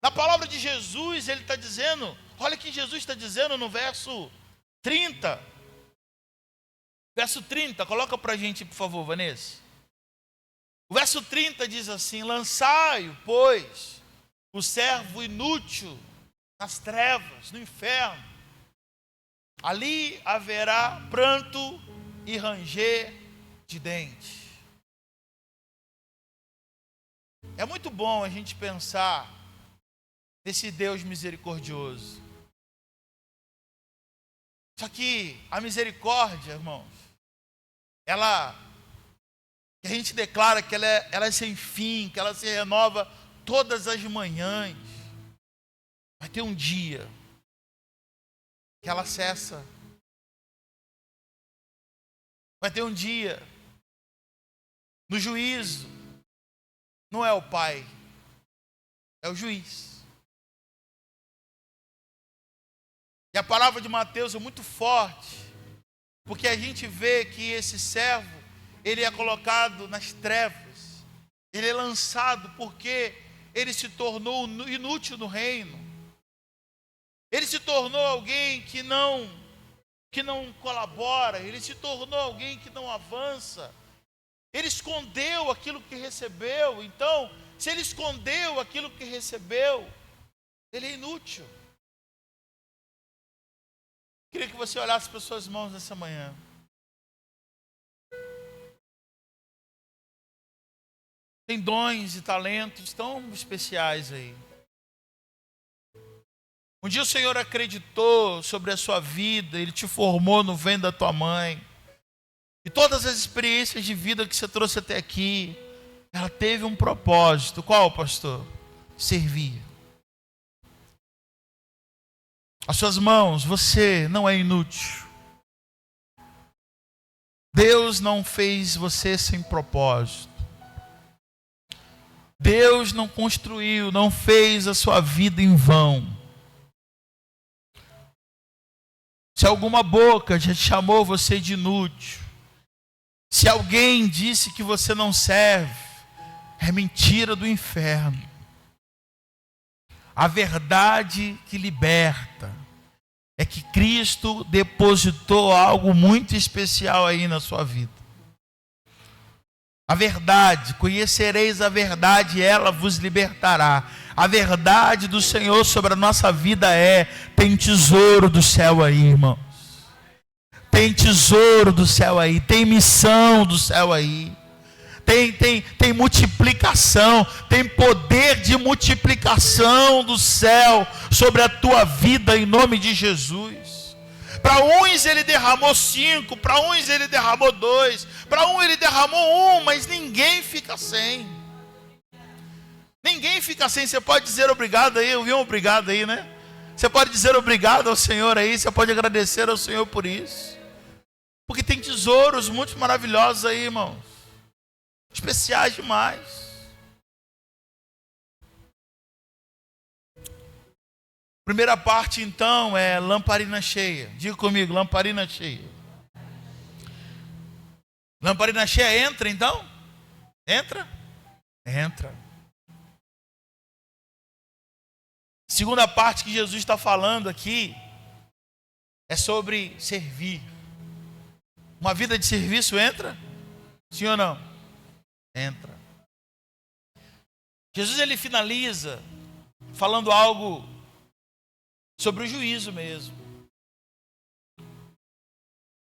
Na palavra de Jesus, ele está dizendo, olha o que Jesus está dizendo no verso 30. Verso 30, coloca para a gente, por favor, Vanessa. O verso 30 diz assim: lançai-o, pois, o servo inútil nas trevas, no inferno. Ali haverá pranto e ranger de dentes. É muito bom a gente pensar nesse Deus misericordioso. Só que a misericórdia, irmãos, a gente declara que ela é sem fim, que ela se renova todas as manhãs. Vai ter um dia que ela cessa. Vai ter um dia no juízo. Não é o pai, é o juiz. E a palavra de Mateus é muito forte, porque a gente vê que esse servo, ele é colocado nas trevas, ele é lançado porque ele se tornou inútil no reino. Ele se tornou alguém que não colabora, ele se tornou alguém que não avança. Ele escondeu aquilo que recebeu. Então, se ele escondeu aquilo que recebeu, ele é inútil. Queria que você olhasse para as suas mãos nessa manhã. Tem dons e talentos tão especiais aí. Um dia o Senhor acreditou sobre a sua vida, Ele te formou no ventre da tua mãe. E todas as experiências de vida que você trouxe até aqui, ela teve um propósito. Qual, pastor? Servir. As suas mãos, você não é inútil. Deus não fez você sem propósito. Deus não construiu, não fez a sua vida em vão. Se alguma boca já chamou você de inútil, se alguém disse que você não serve, é mentira do inferno. A verdade que liberta é que Cristo depositou algo muito especial aí na sua vida. A verdade, conhecereis a verdade, ela vos libertará. A verdade do Senhor sobre a nossa vida tem tesouro do céu aí, irmãos. Tem tesouro do céu aí, tem missão do céu aí. Tem multiplicação, tem poder de multiplicação do céu sobre a tua vida em nome de Jesus. Para uns ele derramou 5, para uns ele derramou 2, para um ele derramou 1, mas ninguém fica sem. Ninguém fica sem. Você pode dizer obrigado aí, eu vi um obrigado aí, né? Você pode dizer obrigado ao Senhor aí, você pode agradecer ao Senhor por isso. Porque tem tesouros muito maravilhosos aí, irmãos. Especiais demais. Primeira parte então é lamparina cheia. Diga comigo, lamparina cheia. Lamparina cheia entra então? Entra? Entra. Segunda parte que Jesus está falando aqui é sobre servir. Uma vida de serviço entra? Sim ou não? Entra. Jesus ele finaliza falando algo sobre o juízo mesmo.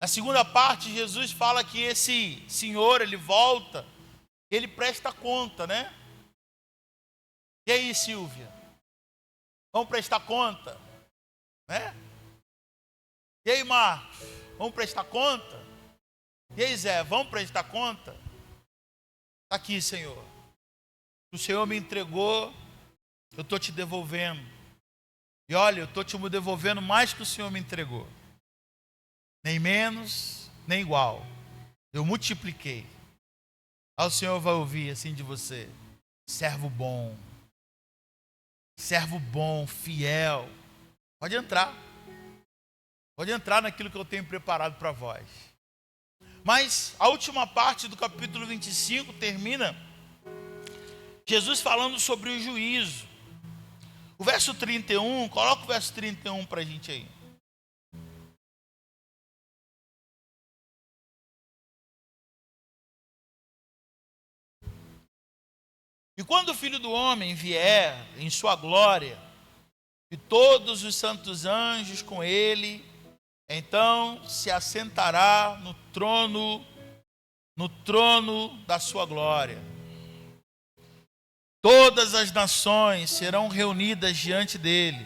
Na segunda parte, Jesus fala que esse senhor, ele volta, ele presta conta, né? E aí, Silvia? Vamos prestar conta? Né? E aí, Marcos? Vamos prestar conta? E aí, Zé? Vamos prestar conta? Está aqui, Senhor. O Senhor me entregou, eu estou te devolvendo. E olha, eu estou te devolvendo mais que o Senhor me entregou. Nem menos, nem igual. Eu multipliquei. Aí o Senhor vai ouvir assim de você: servo bom, fiel. Pode entrar. Pode entrar naquilo que eu tenho preparado para vós. Mas a última parte do capítulo 25 termina Jesus falando sobre o juízo. O verso 31, coloca o verso 31 para a gente aí. E quando o Filho do Homem vier em sua glória, e todos os santos anjos com ele, então se assentará no trono da sua glória. Todas as nações serão reunidas diante dele,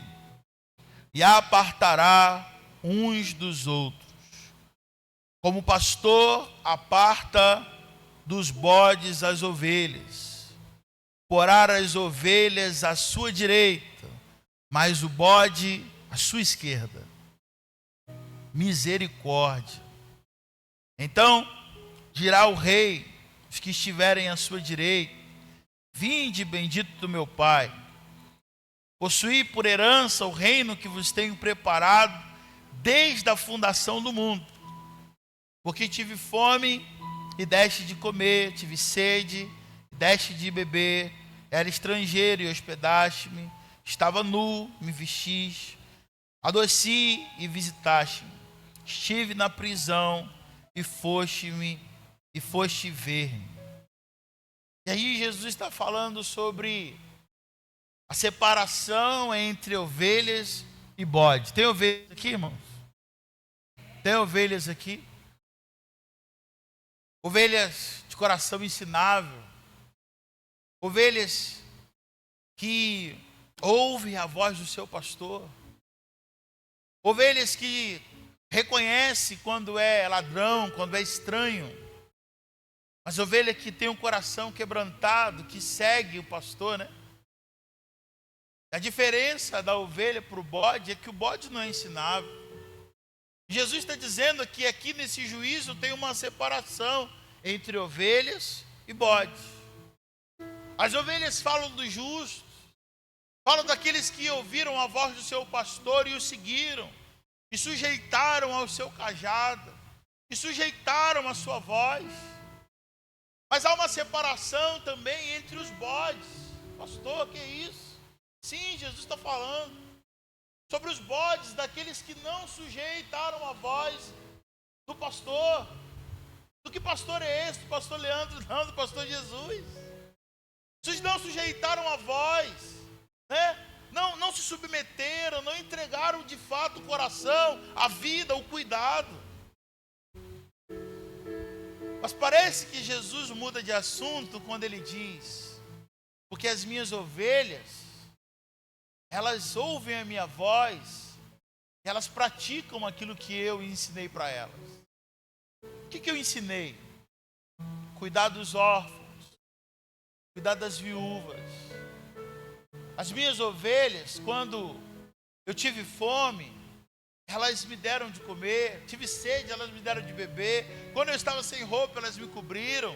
e apartará uns dos outros, como o pastor aparta dos bodes as ovelhas. Porá as ovelhas à sua direita, mas o bode à sua esquerda. Misericórdia. Então dirá o rei, os que estiverem à sua direita: vinde, bendito do meu Pai, possuí por herança o reino que vos tenho preparado desde a fundação do mundo. Porque tive fome e deste de comer, tive sede e deste de beber, era estrangeiro e hospedaste-me, estava nu, me vestiste, adoeci e visitaste-me, estive na prisão e foste ver-me. E aí Jesus está falando sobre a separação entre ovelhas e bode. Tem ovelhas aqui, irmãos? Tem ovelhas aqui? Ovelhas de coração ensinável. Ovelhas que ouvem a voz do seu pastor. Ovelhas que reconhecem quando é ladrão, quando é estranho. Mas ovelha que tem um coração quebrantado, que segue o pastor, né? A diferença da ovelha para o bode é que o bode não é ensinável. Jesus está dizendo que aqui nesse juízo tem uma separação entre ovelhas e bodes. As ovelhas falam dos justos, falam daqueles que ouviram a voz do seu pastor e o seguiram, e sujeitaram ao seu cajado, e sujeitaram a sua voz. Mas há uma separação também entre os bodes. Pastor, que é isso? Sim, Jesus está falando sobre os bodes daqueles que não sujeitaram a voz do pastor. Do que pastor é esse? Do pastor Leandro? Não, do pastor Jesus. Vocês não sujeitaram a voz, né? Não se submeteram, não entregaram de fato o coração, a vida, o cuidado. Mas parece que Jesus muda de assunto quando ele diz: porque as minhas ovelhas, elas ouvem a minha voz, elas praticam aquilo que eu ensinei para elas. O que eu ensinei? Cuidar dos órfãos, cuidar das viúvas. As minhas ovelhas, quando eu tive fome, elas me deram de comer. Tive sede, elas me deram de beber. Quando eu estava sem roupa, elas me cobriram.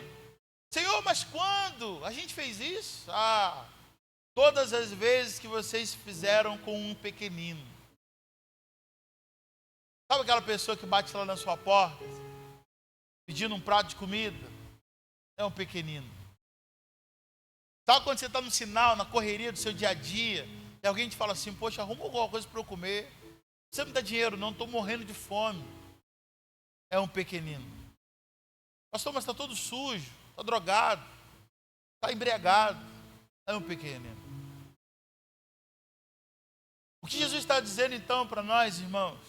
Senhor, mas quando a gente fez isso? Todas as vezes que vocês fizeram com um pequenino. Sabe aquela pessoa que bate lá na sua porta, pedindo um prato de comida? É um pequenino. Sabe quando você está no sinal, na correria do seu dia a dia, e alguém te fala assim: poxa, arruma alguma coisa para eu comer. Você me dá dinheiro? Não, estou morrendo de fome. É um pequenino. Pastor, mas está todo sujo, está drogado, está embriagado. É um pequenino. O que Jesus está dizendo então para nós, irmãos?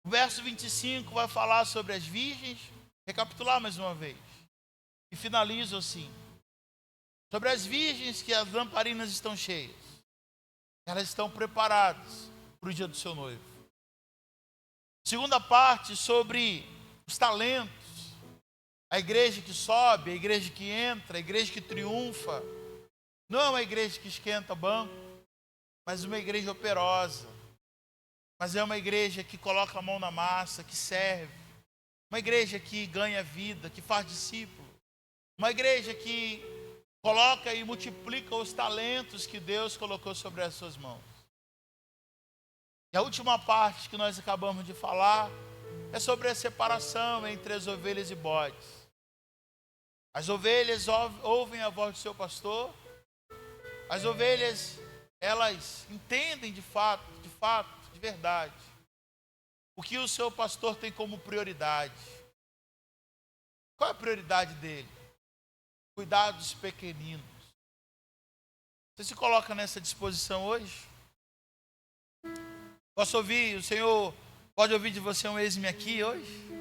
O verso 25 vai falar sobre as virgens. Recapitular mais uma vez. E finalizo assim. Sobre as virgens que as lamparinas estão cheias. Elas estão preparadas para o dia do seu noivo. Segunda parte sobre os talentos. A igreja que sobe, a igreja que entra, a igreja que triunfa. Não é uma igreja que esquenta banco, mas uma igreja operosa. Mas é uma igreja que coloca a mão na massa, que serve. Uma igreja que ganha vida, que faz discípulo. Uma igreja que coloca e multiplica os talentos que Deus colocou sobre as suas mãos. E a última parte que nós acabamos de falar é sobre a separação entre as ovelhas e bodes. As ovelhas ouvem a voz do seu pastor. As ovelhas, elas entendem de fato, de verdade, o que o seu pastor tem como prioridade. Qual é a prioridade dele? Cuidar dos pequeninos. Você se coloca nessa disposição hoje? Posso ouvir, o Senhor pode ouvir de você um eis-me aqui hoje?